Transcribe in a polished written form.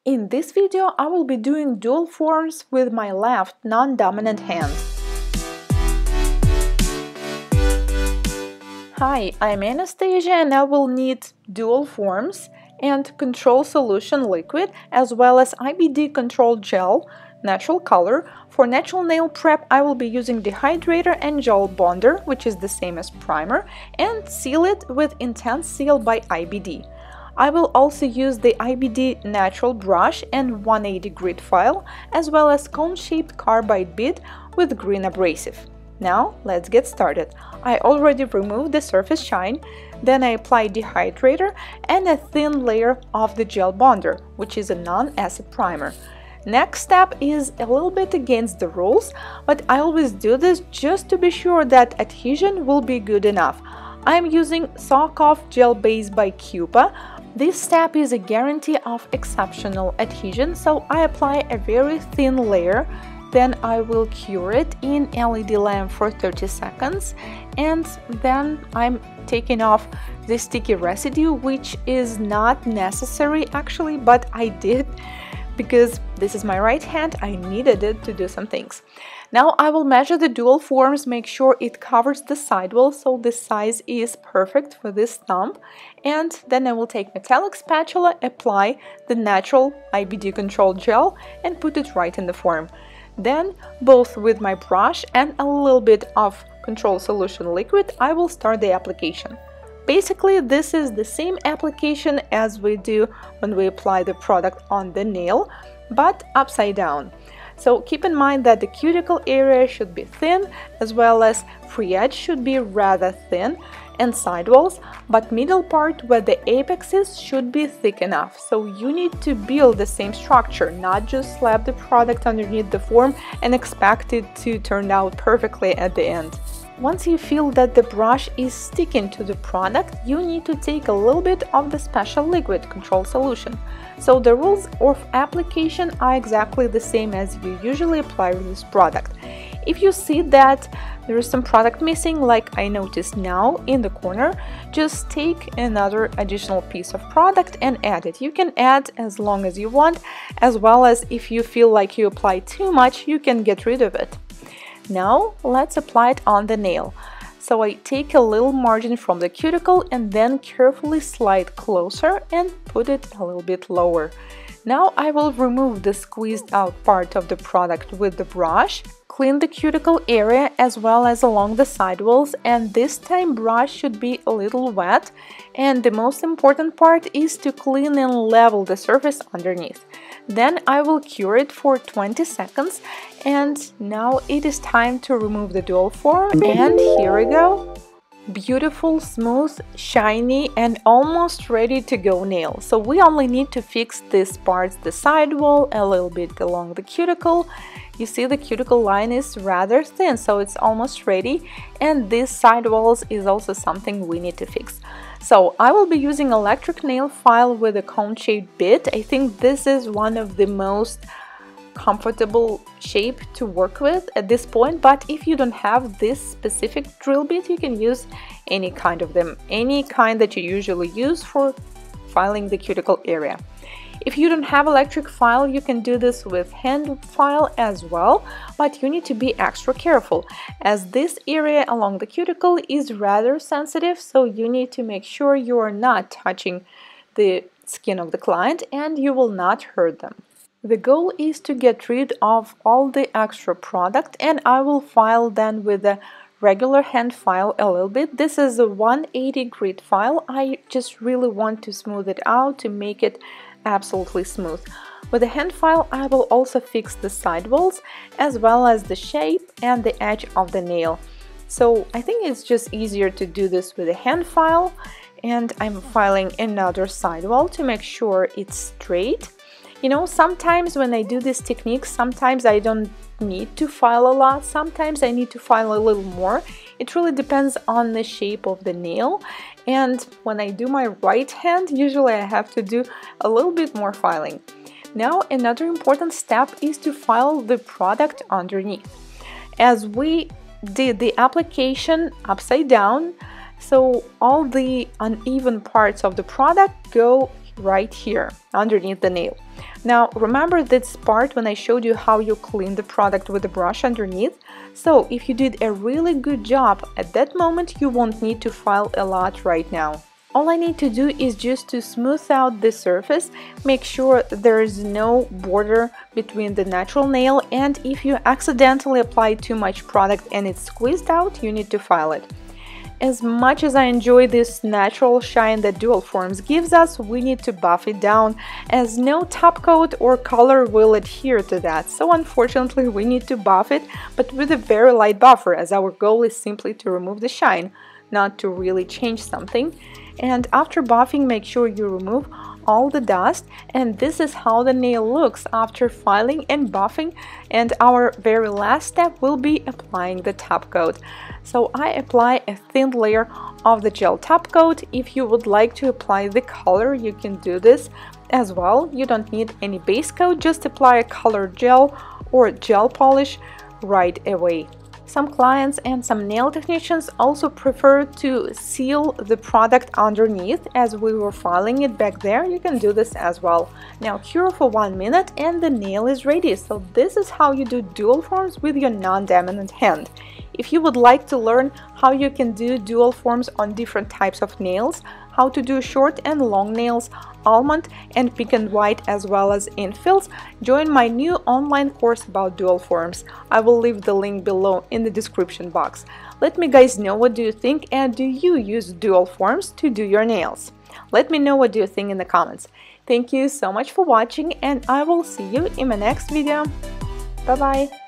In this video, I will be doing dual forms with my left non-dominant hand. Hi, I'm Anastasia and I will need dual forms and control solution liquid as well as IBD control gel, natural color. For natural nail prep, I will be using dehydrator and gel bonder, which is the same as primer, and seal it with Intense Seal by IBD. I will also use the IBD natural brush and 180 grit file, as well as cone-shaped carbide bead with green abrasive. Now let's get started. I already removed the surface shine, then I apply dehydrator and a thin layer of the gel bonder, which is a non-acid primer. Next step is a little bit against the rules, but I always do this just to be sure that adhesion will be good enough. I'm using Sock Off Gel Base by Cupa. This step is a guarantee of exceptional adhesion, so I apply a very thin layer, then I will cure it in LED lamp for 30 seconds, and then I'm taking off the sticky residue, which is not necessary actually, but I did because this is my right hand, I needed it to do some things. Now I will measure the dual forms, make sure it covers the sidewall so the size is perfect for this thumb, and then I will take metallic spatula, apply the natural IBD control gel and put it right in the form. Then, both with my brush and a little bit of control solution liquid, I will start the application. Basically, this is the same application as we do when we apply the product on the nail, but upside down. So keep in mind that the cuticle area should be thin, as well as free edge should be rather thin, and sidewalls, but middle part where the apex is should be thick enough. So you need to build the same structure, not just slap the product underneath the form and expect it to turn out perfectly at the end. Once you feel that the brush is sticking to the product, you need to take a little bit of the special liquid control solution. So the rules of application are exactly the same as you usually apply with this product. If you see that there is some product missing, like I noticed now in the corner, just take another additional piece of product and add it. You can add as long as you want, as well as if you feel like you apply too much, you can get rid of it. Now let's apply it on the nail. So I take a little margin from the cuticle and then carefully slide closer and put it a little bit lower. Now I will remove the squeezed out part of the product with the brush, clean the cuticle area as well as along the sidewalls, and this time brush should be a little wet, and the most important part is to clean and level the surface underneath. Then I will cure it for 20 seconds, and now it is time to remove the dual form, and here we go. Beautiful, smooth, shiny and almost ready to go nail. So we only need to fix these parts, the sidewall, a little bit along the cuticle. You see the cuticle line is rather thin, so it's almost ready, and this sidewalls is also something we need to fix. So I will be using electric nail file with a cone-shaped bit. I think this is one of the most comfortable shape to work with at this point, but if you don't have this specific drill bit, you can use any kind of them, any kind that you usually use for filing the cuticle area. If you don't have electric file, you can do this with hand file as well, but you need to be extra careful as this area along the cuticle is rather sensitive, so you need to make sure you are not touching the skin of the client and you will not hurt them. The goal is to get rid of all the extra product, and I will file then with a regular hand file a little bit. This is a 180 grit file. I just really want to smooth it out to make it absolutely smooth. With a hand file, I will also fix the sidewalls as well as the shape and the edge of the nail. So I think it's just easier to do this with a hand file, and I'm filing another sidewall to make sure it's straight. You know, sometimes when I do this technique, sometimes I don't need to file a lot, sometimes I need to file a little more. It really depends on the shape of the nail, and when I do my right hand, usually I have to do a little bit more filing. Now another important step is to file the product underneath. As we did the application upside down, so all the uneven parts of the product go right here underneath the nail. Now remember this part when I showed you how you clean the product with the brush underneath? So if you did a really good job at that moment, you won't need to file a lot right now. All I need to do is just to smooth out the surface, make sure there is no border between the natural nail, and if you accidentally apply too much product and it's squeezed out, you need to file it. As much as I enjoy this natural shine that Dual Forms gives us, we need to buff it down, as no top coat or color will adhere to that. So unfortunately we need to buff it, but with a very light buffer, as our goal is simply to remove the shine, not to really change something. And after buffing, make sure you remove all the dust, and this is how the nail looks after filing and buffing. And our very last step will be applying the top coat. So I apply a thin layer of the gel top coat. If you would like to apply the color, you can do this as well. You don't need any base coat, just apply a colored gel or gel polish right away. Some clients and some nail technicians also prefer to seal the product underneath, as we were filing it back there. You can do this as well. Now cure for 1 minute and the nail is ready. So this is how you do Dual Forms with your non-dominant hand. If you would like to learn how you can do Dual Forms on different types of nails, how to do short and long nails, almond and pink and white, as well as infills, join my new online course about Dual Forms. I will leave the link below in the description box. Let me guys know what do you think, and do you use Dual Forms to do your nails? Let me know what do you think in the comments. Thank you so much for watching, and I will see you in my next video. Bye bye!